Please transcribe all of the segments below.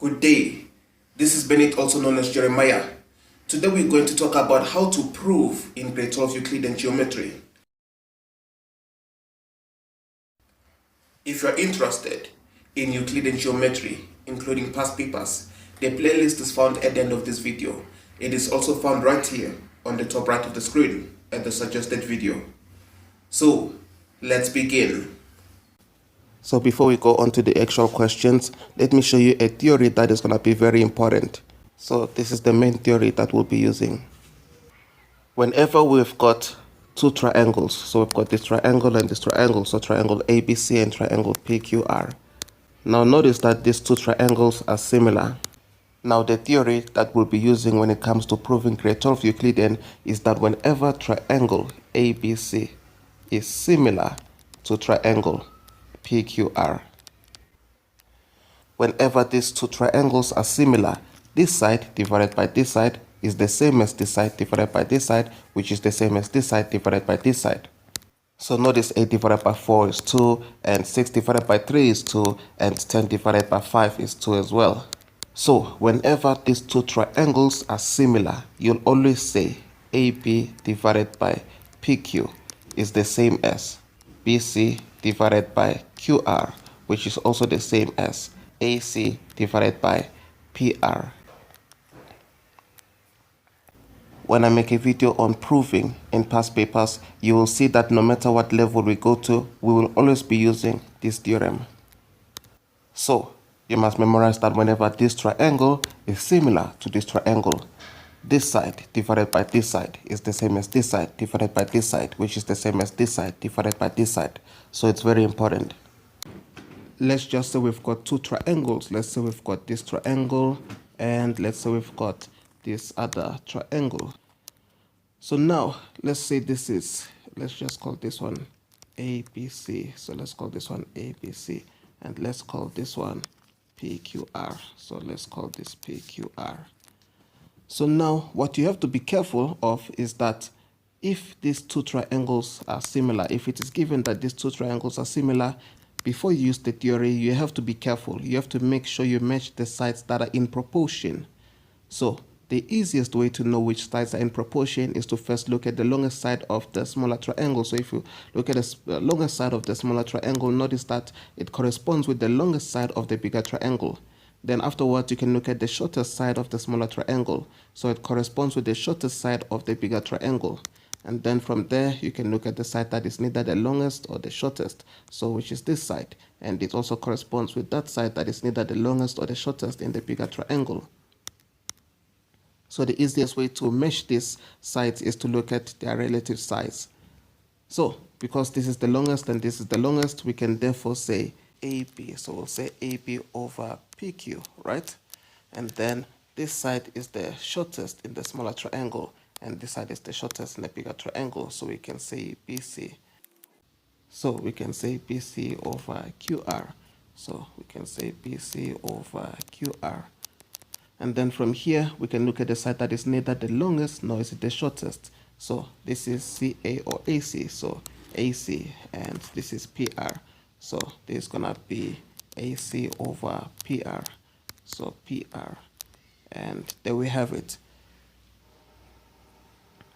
Good day. This is Bennett, also known as Jeremiah. Today we're going to talk about how to prove in grade 12 Euclidean geometry. If you're interested in Euclidean geometry, including past papers, the playlist is found at the end of this video. It is also found right here on the top right of the screen at the suggested video. So, let's begin. So before we go on to the actual questions, let me show you a theory that is going to be very important. So this is the main theory that we'll be using. Whenever we've got two triangles, so we've got this triangle and this triangle, so triangle ABC and triangle PQR. Now notice that these two triangles are similar. Now the theory that we'll be using when it comes to proving grade 12 Euclidean is that whenever triangle ABC is similar to triangle PQR. Whenever these two triangles are similar, this side divided by this side is the same as this side divided by this side, which is the same as this side divided by this side. So notice 8 divided by 4 is 2, and 6 divided by 3 is 2, and 10 divided by 5 is 2 as well. So whenever these two triangles are similar, you'll always say AB divided by PQ is the same as BC divided by QR, which is also the same as AC divided by PR. When I make a video on proving in past papers, you will see that no matter what level we go to, we will always be using this theorem. So you must memorize that whenever this triangle is similar to this triangle, this side divided by this side is the same as this side divided by this side, which is the same as this side divided by this side. So it's very important. Let's just say we've got two triangles. Let's say we've got this triangle and let's say we've got this other triangle. So now let's say let's just call this one ABC. So let's call this one ABC and let's call this one PQR. So let's call this PQR. So now what you have to be careful of is that if these two triangles are similar, if it is given that these two triangles are similar, before you use the theory, you have to be careful. You have to make sure you match the sides that are in proportion. So the easiest way to know which sides are in proportion is to first look at the longest side of the smaller triangle. So if you look at the longest side of the smaller triangle, notice that it corresponds with the longest side of the bigger triangle. Then afterwards, you can look at the shortest side of the smaller triangle. So it corresponds with the shortest side of the bigger triangle. And then from there, you can look at the side that is neither the longest or the shortest, so which is this side. And it also corresponds with that side that is neither the longest or the shortest in the bigger triangle. So the easiest way to mesh these sides is to look at their relative size. So because this is the longest and this is the longest, we can therefore say AB. So we'll say AB over PQ, right? And then this side is the shortest in the smaller triangle, and this side is the shortest in the bigger triangle. So we can say BC. So we can say BC over QR. So we can say BC over QR. And then from here, we can look at the side that is neither the longest nor is it the shortest. So this is CA or AC. So AC, and this is PR. So this is going to be AC over PR. So PR. And there we have it.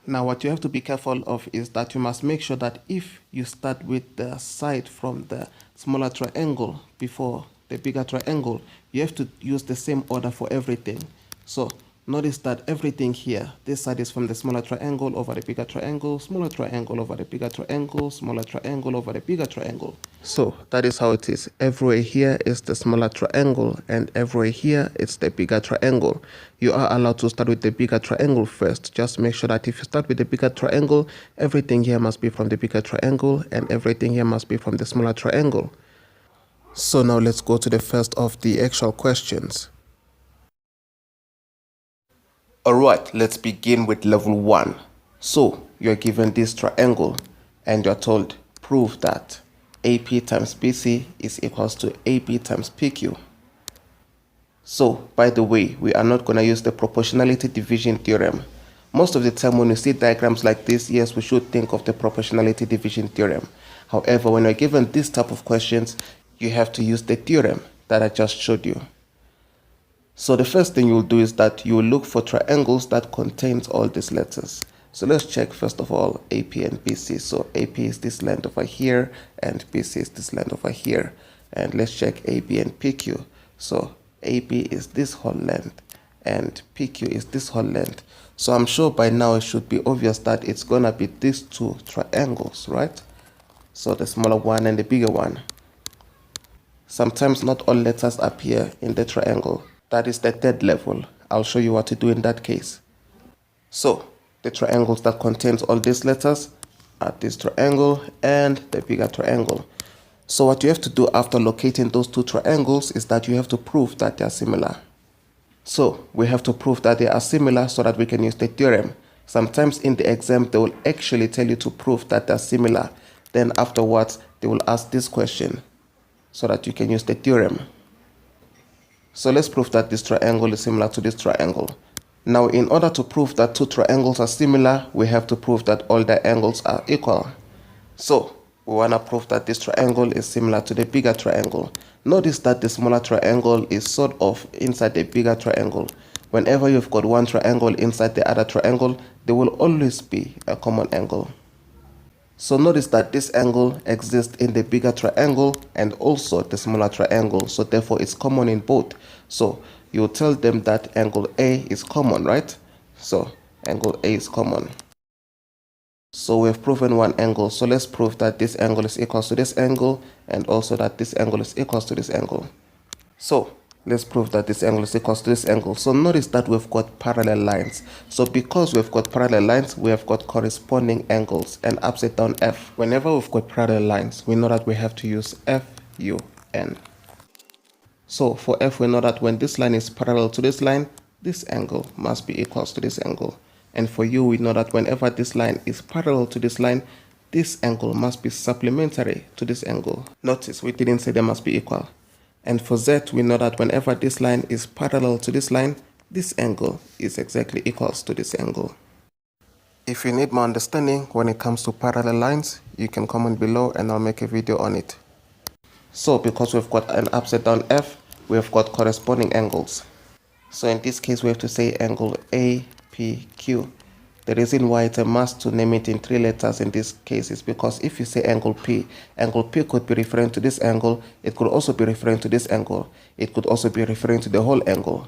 Now what you have to be careful of is that you must make sure that if you start with the side from the smaller triangle before the bigger triangle, you have to use the same order for everything. So notice that everything here, this side is from the smaller triangle over the bigger triangle, smaller triangle over the bigger triangle, smaller triangle over the bigger triangle. So that is how it is. Everywhere here is the smaller triangle and everywhere here it's the bigger triangle. You are allowed to start with the bigger triangle first. Just make sure that if you start with the bigger triangle, everything here must be from the bigger triangle and everything here must be from the smaller triangle. So now let's go to the first of the actual questions. Alright, let's begin with level 1. So you're given this triangle and you're told prove that AP times BC is equals to AB times PQ. So by the way, we are not going to use the proportionality division theorem. Most of the time when you see diagrams like this, yes, we should think of the proportionality division theorem. However, when you're given this type of questions, you have to use the theorem that I just showed you. So the first thing you'll do is that you will look for triangles that contains all these letters. So let's check first of all AP and BC. So AP is this length over here and BC is this length over here. And let's check AB and PQ. So AB is this whole length and PQ is this whole length. So I'm sure by now it should be obvious that it's gonna be these two triangles, right? So the smaller one and the bigger one. Sometimes not all letters appear in the triangle. That is the third level. I'll show you what to do in that case. So the triangles that contains all these letters are this triangle and the bigger triangle. So what you have to do after locating those two triangles is that you have to prove that they are similar. So we have to prove that they are similar so that we can use the theorem. Sometimes in the exam they will actually tell you to prove that they are similar. Then afterwards they will ask this question so that you can use the theorem. So let's prove that this triangle is similar to this triangle. Now in order to prove that two triangles are similar, we have to prove that all the angles are equal. So we want to prove that this triangle is similar to the bigger triangle. Notice that the smaller triangle is sort of inside the bigger triangle. Whenever you've got one triangle inside the other triangle, there will always be a common angle. So notice that this angle exists in the bigger triangle and also the smaller triangle. So therefore it's common in both. So you tell them that angle A is common, right? So angle A is common. So we've proven one angle. So let's prove that this angle is equal to this angle and also that this angle is equal to this angle. So let's prove that this angle is equal to this angle. So notice that we've got parallel lines. So because we've got parallel lines, we have got corresponding angles and upside down F. Whenever we've got parallel lines, we know that we have to use FUN. So for F, we know that when this line is parallel to this line, this angle must be equal to this angle. And for U, we know that whenever this line is parallel to this line, this angle must be supplementary to this angle. Notice we didn't say they must be equal. And for Z, we know that whenever this line is parallel to this line, this angle is exactly equals to this angle. If you need more understanding when it comes to parallel lines, you can comment below and I'll make a video on it. So because we've got an upside down F, we've got corresponding angles. So in this case, we have to say angle APQ. The reason why it's a must to name it in 3 letters in this case is because if you say angle P could be referring to this angle, it could also be referring to this angle, it could also be referring to the whole angle.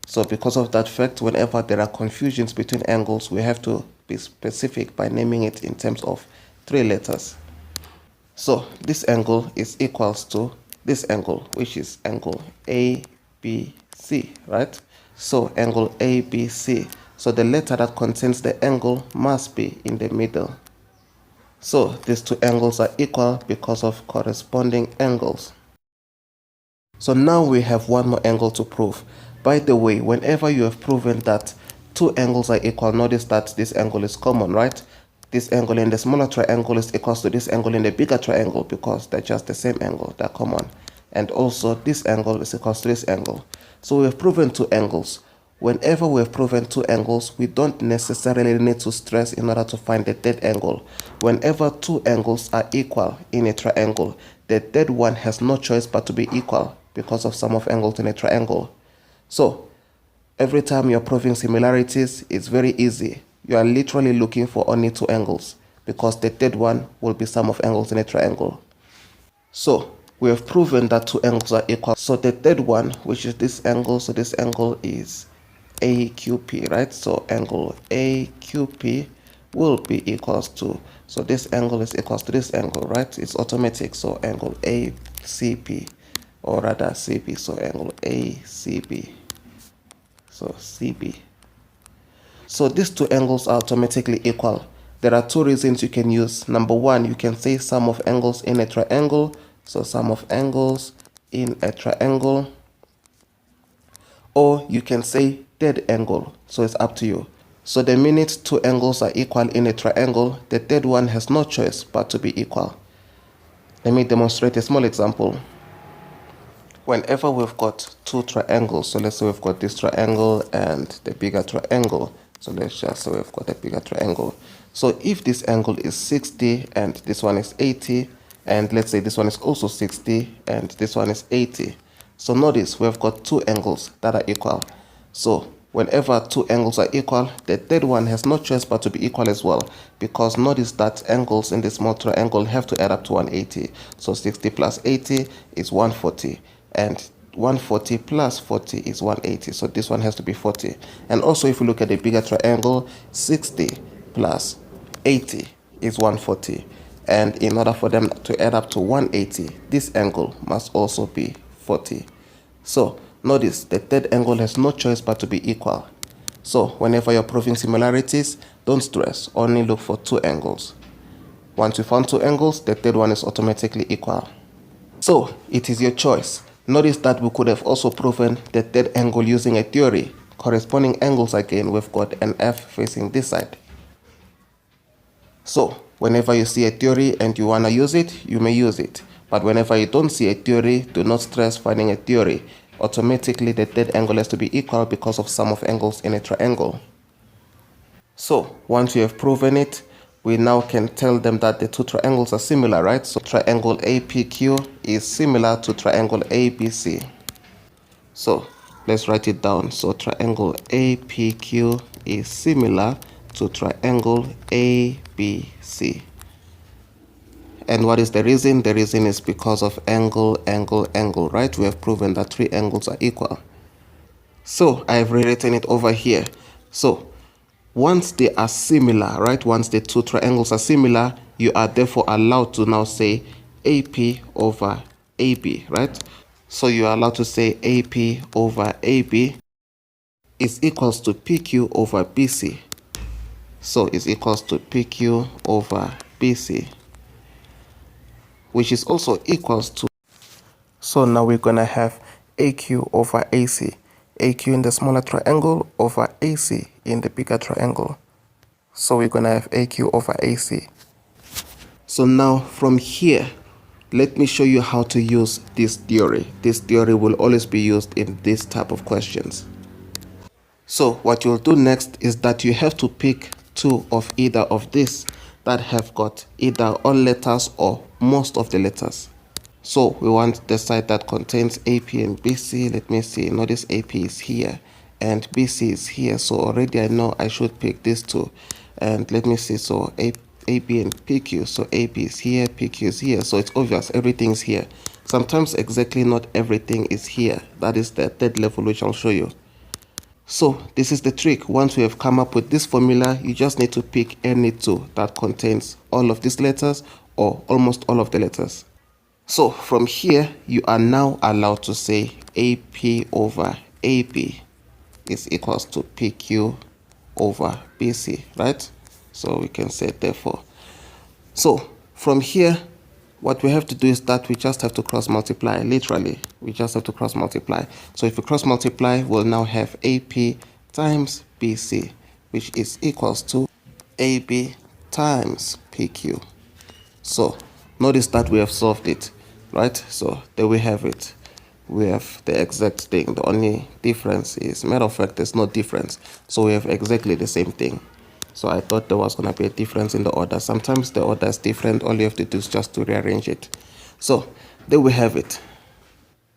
So because of that fact, whenever there are confusions between angles, we have to be specific by naming it in terms of 3 letters. So this angle is equals to this angle, which is angle ABC, right? So angle ABC. So the letter that contains the angle must be in the middle. So these two angles are equal because of corresponding angles. So now we have one more angle to prove. By the way, whenever you have proven that two angles are equal, notice that this angle is common, right? This angle in the smaller triangle is equal to this angle in the bigger triangle because they're just the same angle, they're common. And also this angle is equal to this angle. So we have proven two angles. Whenever we have proven two angles, we don't necessarily need to stress in order to find the third angle. Whenever two angles are equal in a triangle, the third one has no choice but to be equal because of sum of angles in a triangle. So every time you're proving similarities, it's very easy. You are literally looking for only two angles because the third one will be sum of angles in a triangle. So we have proven that two angles are equal. So the third one, which is this angle, so this angle is AQP, right? So angle AQP will be equals to, so this angle is equals to this angle, right? It's automatic. So angle ACP, or rather CP, so angle ACB, so CB. So these two angles are automatically equal. There are 2 reasons you can use. Number 1, you can say sum of angles in a triangle. So sum of angles in a triangle. Or you can say third angle. So it's up to you. So the minute 2 angles are equal in a triangle, the third one has no choice but to be equal. Let me demonstrate a small example. Whenever we've got 2 triangles, so let's say we've got this triangle and the bigger triangle. So let's just say we've got a bigger triangle. So if this angle is 60 and this one is 80, and let's say this one is also 60 and this one is 80. So notice we've got two angles that are equal. So whenever two angles are equal, the third one has no choice but to be equal as well, because notice that angles in the small triangle have to add up to 180. So 60 plus 80 is 140, and 140 plus 40 is 180. So this one has to be 40. And also if you look at the bigger triangle, 60 plus 80 is 140. And in order for them to add up to 180, this angle must also be 40. So notice the third angle has no choice but to be equal. So whenever you're proving similarities, don't stress, only look for two angles. Once you found two angles, the third one is automatically equal. So it is your choice. Notice that we could have also proven the third angle using a theory. Corresponding angles again, we've got an F facing this side. So whenever you see a theory and you want to use it, you may use it. But whenever you don't see a theory, do not stress finding a theory. Automatically the third angle has to be equal because of sum of angles in a triangle. So once you have proven it, we now can tell them that the two triangles are similar, right? So triangle APQ is similar to triangle ABC. So let's write it down. So triangle APQ is similar to triangle ABC. And what is the reason? The reason is because of angle, angle, angle, right? We have proven that three angles are equal. So I have rewritten it over here. So once they are similar, right? Once the two triangles are similar, you are therefore allowed to now say AP over AB, right? So you are allowed to say AP over AB is equals to PQ over BC. So it's equals to PQ over BC, which is also equals to. So now we're going to have AQ over AC. AQ in the smaller triangle over AC in the bigger triangle. So we're going to have AQ over AC. So now from here, let me show you how to use this theory. This theory will always be used in this type of questions. So what you'll do next is that you have to pick two of either of these that have got either all letters or most of the letters. So we want the side that contains AP and BC. Let me see. Notice AP is here and BC is here. So already I know I should pick these two. And let me see. So AB and PQ. So AP is here, PQ is here. So it's obvious everything's here. Sometimes exactly not everything is here. That is the third level which I'll show you. So this is the trick. Once we have come up with this formula, you just need to pick any two that contains all of these letters or almost all of the letters. So from here, you are now allowed to say AP over AB is equals to PQ over BC, right? So we can say therefore. So from here, what we have to do is that we just have to cross multiply, literally. We just have to cross multiply. So if we cross multiply, we'll now have AP times BC, which is equals to AB times PQ. So notice that we have solved it, right? So there we have it. We have the exact thing. The only difference is, matter of fact, there's no difference. So we have exactly the same thing. So I thought there was going to be a difference in the order. Sometimes the order is different. All you have to do is just to rearrange it. So there we have it.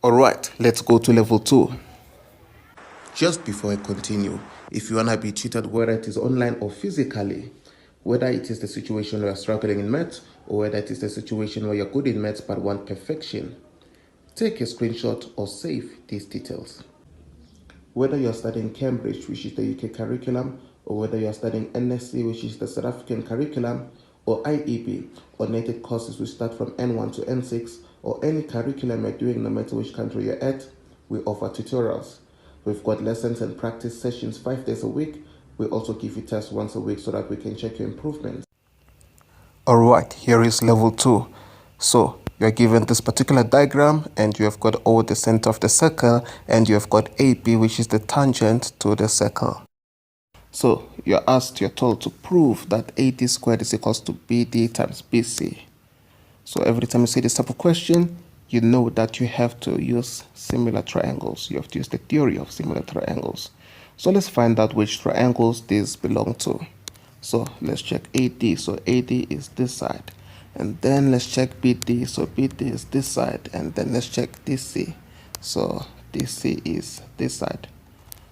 All right, let's go to level 2. Just before I continue, if you want to be tutored, whether it is online or physically, whether it is the situation where you're struggling in maths or whether it is the situation where you're good in maths but want perfection, take a screenshot or save these details. Whether you're studying Cambridge, which is the UK curriculum, or whether you're studying NSC, which is the South African curriculum, or IEB, or native courses which start from N1 to N6, or any curriculum you're doing no matter which country you're at, we offer tutorials. We've got lessons and practice sessions 5 days a week. We also give you tests once a week so that we can check your improvements. Alright, here is level 2. So you are given this particular diagram and you have got O, the center of the circle, and you have got AB, which is the tangent to the circle. So you're told to prove that AD squared is equals to BD times BC. So every time you see this type of question, you know that you have to use similar triangles. You have to use the theory of similar triangles. So let's find out which triangles these belong to. So let's check AD. So AD is this side. And then let's check BD. So BD is this side. And then let's check DC. So DC is this side.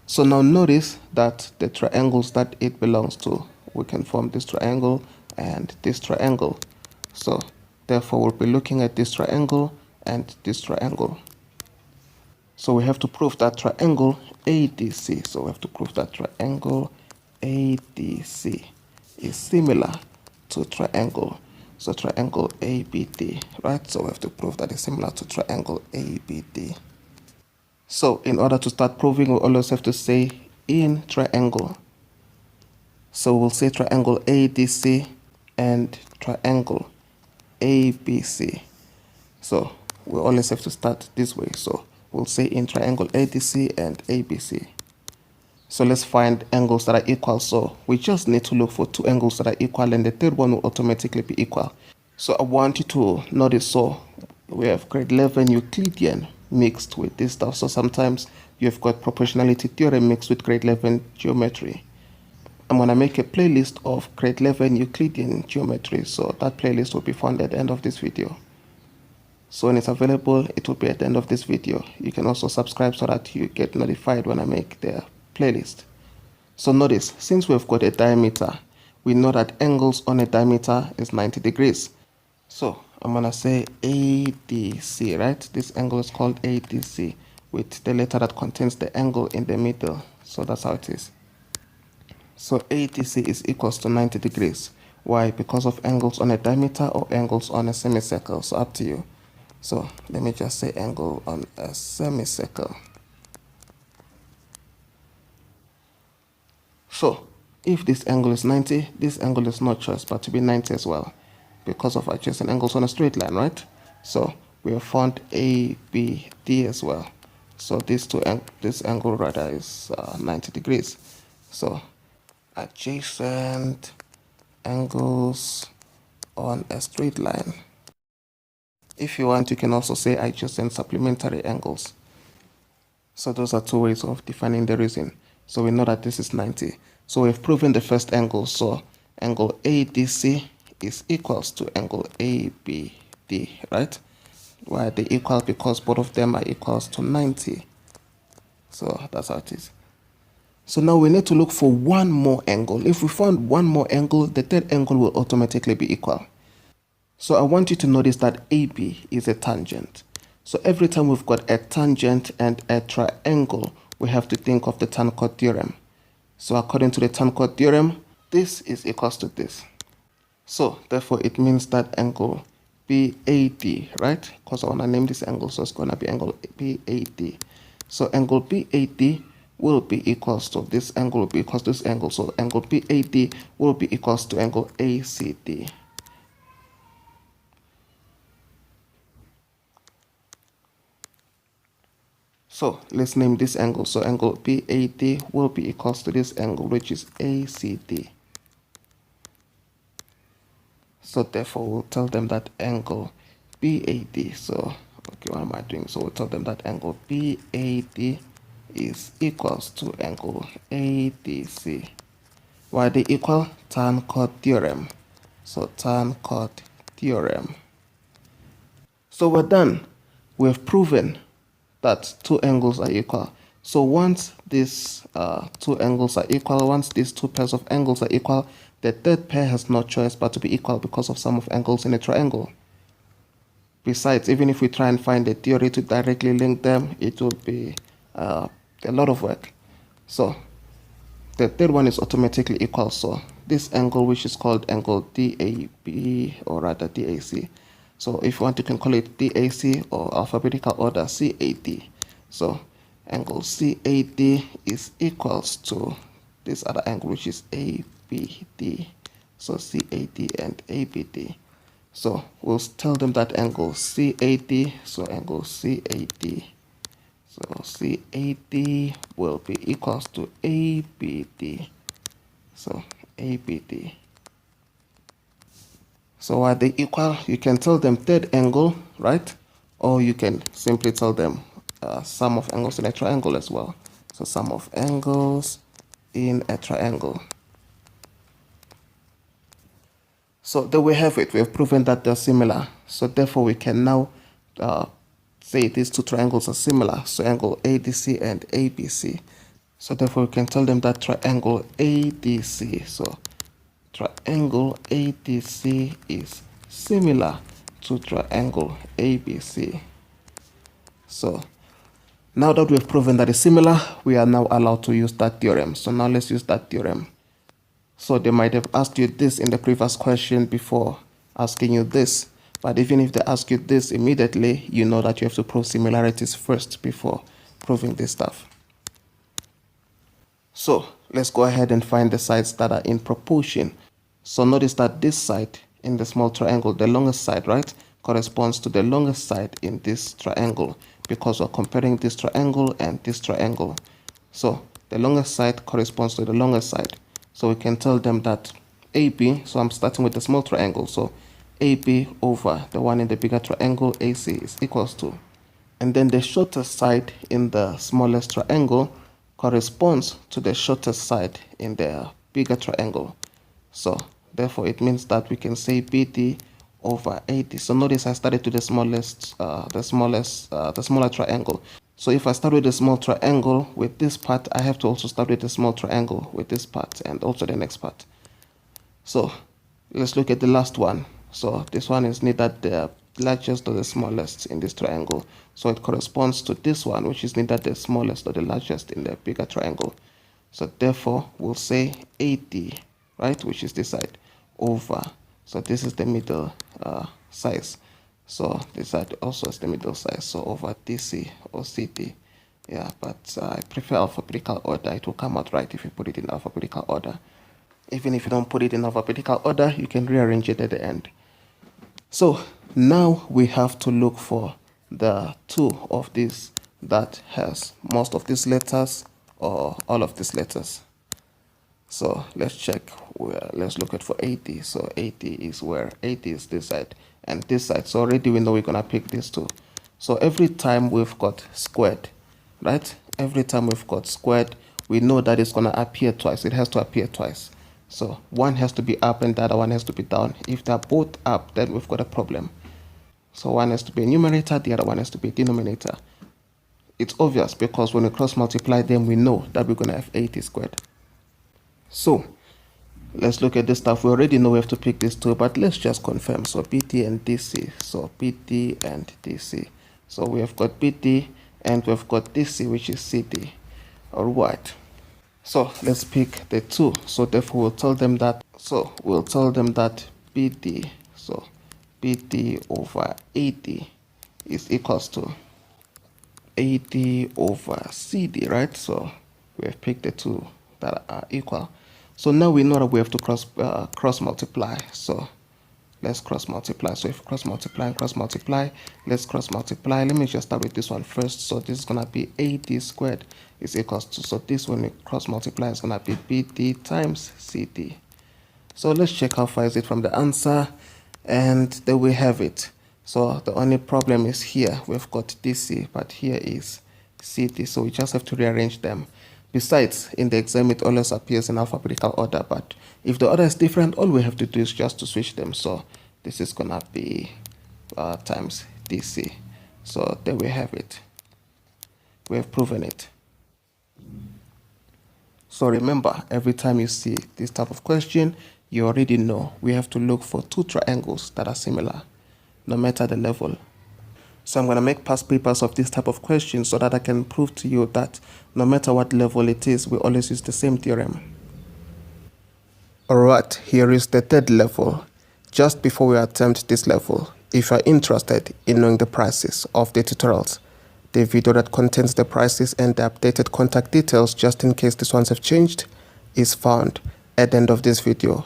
So now notice that the triangles that it belongs to, we can form this triangle and this triangle. So therefore we'll be looking at this triangle and this triangle. So we have to prove that triangle ADC. So we have to prove that triangle ADC is similar to triangle. So triangle ABD, right? So we have to prove that it's similar to triangle ABD. So in order to start proving, we always have to say in triangle. So we'll say triangle ADC and triangle ABC. So we always have to start this way. So we'll say in triangle ADC and ABC. So let's find angles that are equal. So we just need to look for two angles that are equal, and the third one will automatically be equal. So I want you to notice, so we have grade 11 Euclidean mixed with this stuff. So sometimes you've got proportionality theorem mixed with grade 11 geometry. I'm going to make a playlist of grade 11 Euclidean geometry. So that playlist will be found at the end of this video. So when it's available, it will be at the end of this video. You can also subscribe so that you get notified when I make the playlist. So notice, since we've got a diameter, we know that angles on a diameter is 90 degrees. So I'm going to say ADC, right? This angle is called ADC with the letter that contains the angle in the middle. So that's how it is. So ADC is equals to 90 degrees. Why? Because of angles on a diameter or angles on a semicircle. So up to you. So let me just say angle on a semicircle. So if this angle is 90, this angle is not choice but to be 90 as well, because of adjacent angles on a straight line, right? So we have found ABD as well. So this angle rather is 90 degrees. So adjacent angles on a straight line. If you want, you can also say adjacent supplementary angles. So those are two ways of defining the reason. So we know that this is 90. So we've proven the first angle. So angle ADC is equals to angle ABD, right? Why are they equal? Because both of them are equals to 90. So that's how it is. So now we need to look for one more angle. If we find one more angle, the third angle will automatically be equal. So I want you to notice that AB is a tangent. So every time we've got a tangent and a triangle, we have to think of the tan-chord theorem. So according to the tan-chord theorem, this is equals to this. So therefore it means that angle BAD, right? Because I want to name this angle, so it's going to be angle BAD. So angle BAD will be equals to this angle will be equals to this angle. So angle BAD will be equals to angle ACD. So let's name this angle. So angle BAD will be equals to this angle, which is ACD. So therefore we'll tell them that angle BAD. So okay, what am I doing? So we'll tell them that angle BAD is equals to angle ADC. Why are they equal? Tan-chord theorem. So tan-chord theorem. So we're done. We've proven that two angles are equal. So once these two angles are equal, once these two pairs of angles are equal, the third pair has no choice but to be equal because of sum of angles in a triangle. Besides, even if we try and find a theory to directly link them, it will be a lot of work. So the third one is automatically equal. So this angle, which is called angle DAB, or rather DAC. So if you want, you can call it DAC or alphabetical order CAD. So angle CAD is equals to this other angle, which is ABD. So CAD and ABD. So we'll tell them that angle CAD, so angle CAD. So CAD will be equals to ABD. So ABD. So are they equal? You can tell them third angle, right? Or you can simply tell them sum of angles in a triangle as well. So sum of angles in a triangle. So there we have it. We have proven that they're similar. So therefore we can now say these two triangles are similar, so angle ADC and ABC. So therefore, we can tell them that triangle ADC, so triangle ADC is similar to triangle ABC. So now that we've proven that it's similar, we are now allowed to use that theorem. So now let's use that theorem. So they might have asked you this in the previous question before asking you this. But even if they ask you this immediately, you know that you have to prove similarities first before proving this stuff. So let's go ahead and find the sides that are in proportion. So notice that this side in the small triangle, the longest side, right, corresponds to the longest side in this triangle, because we're comparing this triangle and this triangle. So the longest side corresponds to the longest side. So we can tell them that AB, so I'm starting with the small triangle, so AB over the one in the bigger triangle, AC, is equals to. And then the shortest side in the smallest triangle corresponds to the shortest side in the bigger triangle. So therefore it means that we can say BD over AD. So notice I started to the smaller triangle. So if I start with the small triangle with this part, I have to also start with the small triangle with this part and also the next part. So let's look at the last one. So this one is neither the largest or the smallest in this triangle. So it corresponds to this one, which is neither the smallest or the largest in the bigger triangle. So therefore we'll say AD, right, which is this side, over. So this is the middle size. So this side also is the middle size, so over DC or CD. Yeah, but I prefer alphabetical order. It will come out right if you put it in alphabetical order. Even if you don't put it in alphabetical order, you can rearrange it at the end. So now we have to look for the two of these that has most of these letters or all of these letters. So let's check let's look at for 80. So 80 is where 80 is this side and this side. So already we know we're gonna pick these two. So every time we've got squared, right? Every time we've got squared, we know that it's gonna appear twice. It has to appear twice. So one has to be up and the other one has to be down. If they're both up, then we've got a problem. So one has to be a numerator, the other one has to be a denominator. It's obvious because when we cross multiply them, we know that we're gonna have 80 squared. So let's look at this stuff. We already know we have to pick these two, but let's just confirm. So BD and DC. So BD and DC. So we have got BD and we've got DC, which is CD. All right. So let's pick the two. So therefore we'll tell them that. So we'll tell them that BD. So BD over AD is equals to AD over CD, right? So we have picked the two that are equal. So now we know that we have to cross multiply. So let's cross multiply. So if cross multiply and cross multiply, let's cross multiply. Let me just start with this one first. So this is gonna be AD squared is equals to, so this when we cross multiply is gonna be BD times CD. So let's check how far is it from the answer, and there we have it. So the only problem is here we've got DC, but here is CD, so we just have to rearrange them. Besides, in the exam it always appears in alphabetical order, but if the order is different, all we have to do is just to switch them. So this is gonna be times DC. So there we have it. We have proven it. So remember, every time you see this type of question, you already know we have to look for two triangles that are similar, no matter the level. So I'm going to make past papers of this type of questions so that I can prove to you that no matter what level it is, we always use the same theorem. Alright, here is the third level. Just before we attempt this level, if you are interested in knowing the prices of the tutorials, the video that contains the prices and the updated contact details, just in case these ones have changed, is found at the end of this video.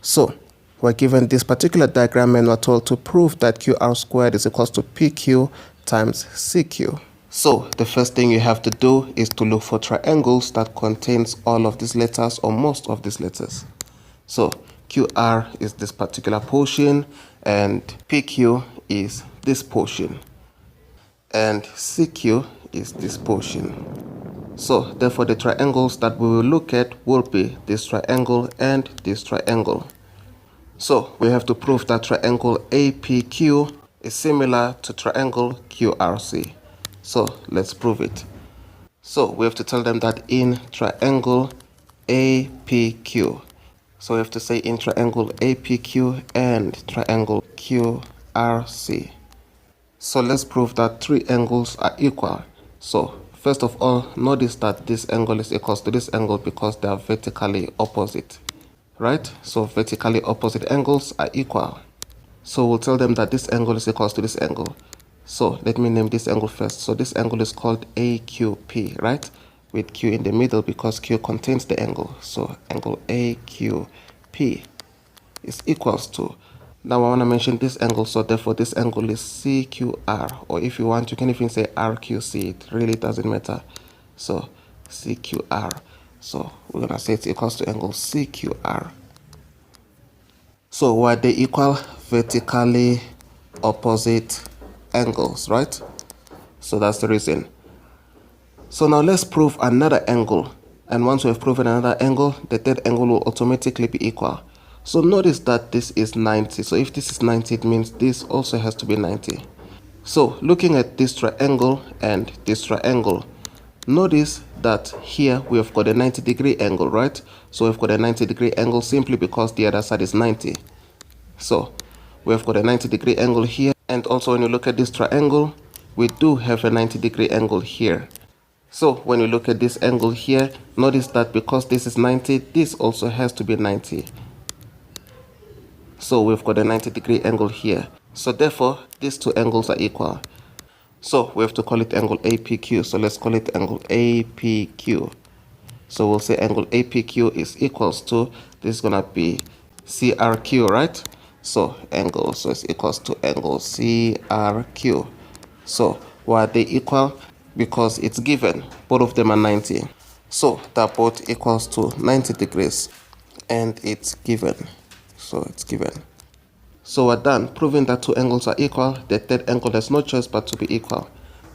So we're given this particular diagram and we're told to prove that QR squared is equals to PQ times CQ. So the first thing you have to do is to look for triangles that contains all of these letters or most of these letters. So QR is this particular portion and PQ is this portion and CQ is this portion. So therefore the triangles that we will look at will be this triangle and this triangle. So we have to prove that triangle APQ is similar to triangle QRC. So let's prove it. So we have to tell them that in triangle APQ. So we have to say in triangle APQ and triangle QRC. So let's prove that three angles are equal. So first of all, notice that this angle is equal to this angle because they are vertically opposite, right? So vertically opposite angles are equal. So we'll tell them that this angle is equal to this angle. So let me name this angle first. So this angle is called AQP, right? With Q in the middle because Q contains the angle. So angle AQP is equals to, now I want to mention this angle, so therefore this angle is CQR, or if you want you can even say RQC, it really doesn't matter. So CQR, so we're going to say it's equals to angle CQR. So why they equal? Vertically opposite angles, right? So that's the reason. So now let's prove another angle, and once we've proven another angle, the third angle will automatically be equal. So notice that this is 90. So if this is 90, it means this also has to be 90. So looking at this triangle and this triangle, notice that here we have got a 90-degree angle, right? So we've got a 90-degree angle simply because the other side is 90. So we have got a 90-degree angle here, and also when you look at this triangle, we do have a 90-degree angle here. So when you look at this angle here, notice that because this is 90, this also has to be 90. So we've got a 90-degree angle here. So therefore, these two angles are equal. So we have to call it angle APQ. So let's call it angle APQ. So we'll say angle APQ is equals to, this is going to be CRQ, right? So angle, so it's equals to angle CRQ. So why are they equal? Because it's given, both of them are 90. So that both equals to 90 degrees, and it's given. So it's given. So we're done proving that two angles are equal. The third angle has no choice but to be equal.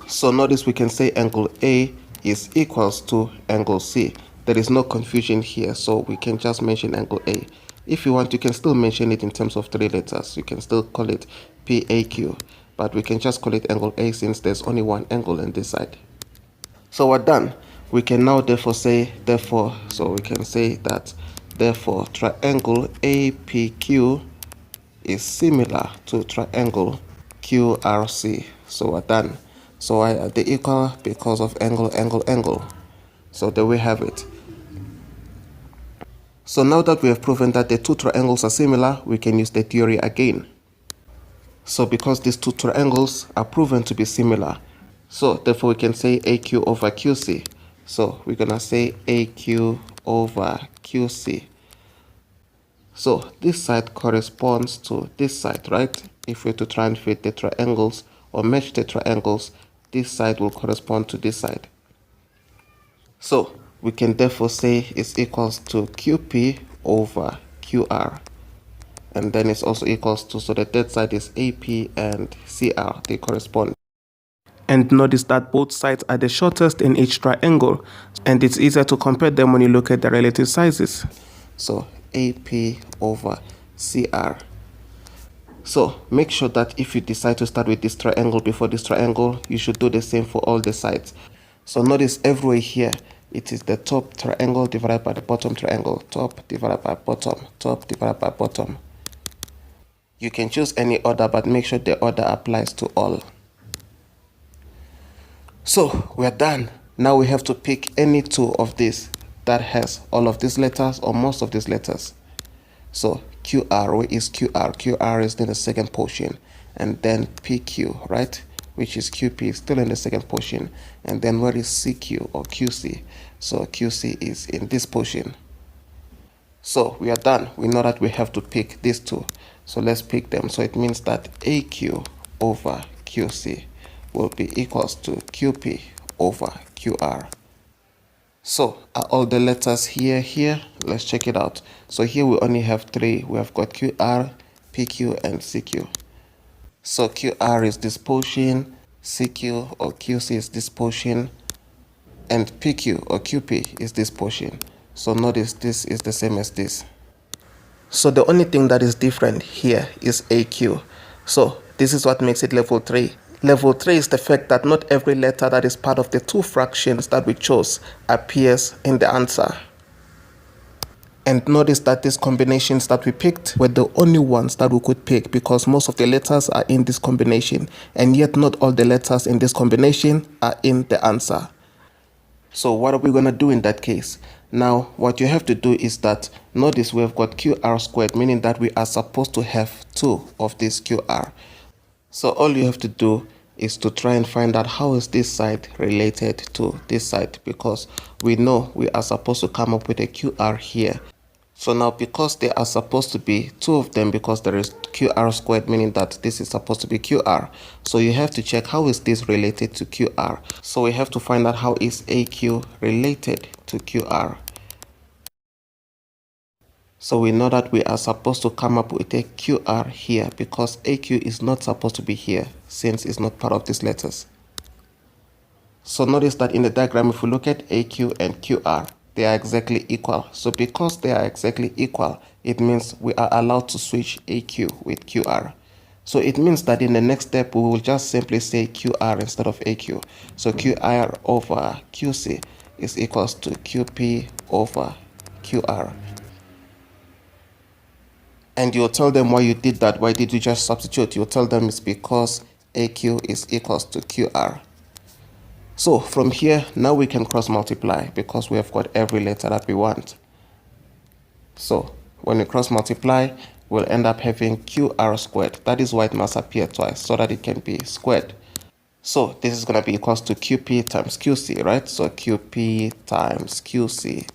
So notice we can say angle A is equals to angle C. There is no confusion here, so we can just mention angle A. If you want, you can still mention it in terms of three letters. You can still call it PAQ, but we can just call it angle A since there's only one angle on this side. So we're done. We can now therefore say, so we can say that therefore triangle APQ is similar to triangle QRC. So we're done. So why are they equal? Because of angle, angle, angle. So there we have it. So now that we have proven that the two triangles are similar, we can use the theory again. So because these two triangles are proven to be similar, so therefore we can say AQ over QC. So we're gonna say AQ over QC. So this side corresponds to this side, right? If we're to try and fit the triangles or match the triangles, this side will correspond to this side. So we can therefore say it's equals to QP over QR. And then it's also equals to, so the third side is AP and CR, they correspond. And notice that both sides are the shortest in each triangle, and it's easier to compare them when you look at the relative sizes. So AP over CR. So make sure that if you decide to start with this triangle before this triangle, you should do the same for all the sides. So notice everywhere here, it is the top triangle divided by the bottom triangle, top divided by bottom, top divided by bottom. You can choose any order, but make sure the order applies to all. So we're done. Now we have to pick any two of these that has all of these letters or most of these letters. So QR, where is QR? QR is in the second portion. And then PQ, right? Which is QP, still in the second portion. And then where is CQ or QC? So QC is in this portion. So we are done. We know that we have to pick these two. So let's pick them. So it means that AQ over QC will be equals to QP over QR. So are all the letters here? Let's check it out. So here we only have three. We have got QR, PQ, and CQ. So QR is this portion, CQ or QC is this portion, and PQ or QP is this portion. So notice this is the same as this. So the only thing that is different here is AQ. So This is what makes it level 3. Level 3 is the fact that not every letter that is part of the two fractions that we chose appears in the answer. And notice that these combinations that we picked were the only ones that we could pick because most of the letters are in this combination, and yet not all the letters in this combination are in the answer. So what are we going to do in that case? Now, what you have to do is that, notice we've got QR squared, meaning that we are supposed to have 2 of this QR. So all you have to do is to try and find out how is this side related to this side, because we know we are supposed to come up with a QR here. So now, because there are supposed to be 2 of them, because there is QR squared, meaning that this is supposed to be QR. So you have to check how is this related to QR. So we have to find out how is AQ related to QR. So we know that we are supposed to come up with a QR here because AQ is not supposed to be here since it's not part of these letters. So notice that in the diagram, if we look at AQ and QR, they are exactly equal. So because they are exactly equal, it means we are allowed to switch AQ with QR. So it means that in the next step, we will just simply say QR instead of AQ. So QR over QC is equals to QP over QR. And you'll tell them why you did that. Why did you just substitute? You'll tell them it's because AQ is equals to QR. So from here, now we can cross multiply because we have got every letter that we want. So when we cross multiply, we'll end up having QR squared. That is why it must appear twice, so that it can be squared. So this is going to be equals to QP times QC, right? So QP times QC.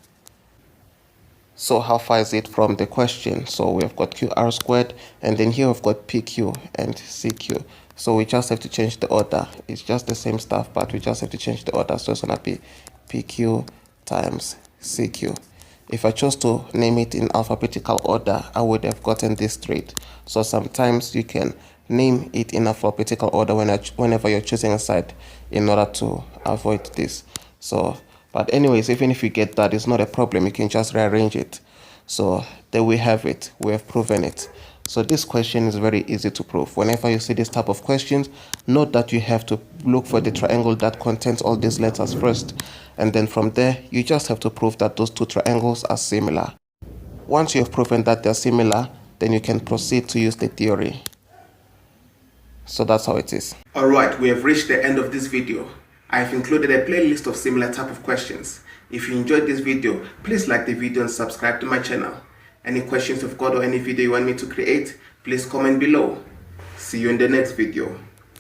So how far is it from the question? So we've got QR squared, and then here we've got PQ and CQ. So we just have to change the order. It's just the same stuff, but we just have to change the order. So it's going to be PQ times CQ. If I chose to name it in alphabetical order, I would have gotten this straight. So sometimes you can name it in alphabetical order whenever you're choosing a side in order to avoid this. So, but anyways, even if you get that, it's not a problem. You can just rearrange it. So there we have it. We have proven it. So this question is very easy to prove. Whenever you see this type of questions, note that you have to look for the triangle that contains all these letters first. And then from there, you just have to prove that those two triangles are similar. Once you have proven that they're similar, then you can proceed to use the theory. So that's how it is. Alright, we have reached the end of this video. I have included a playlist of similar type of questions. If you enjoyed this video, please like the video and subscribe to my channel. Any questions you've got or any video you want me to create, please comment below. See you in the next video.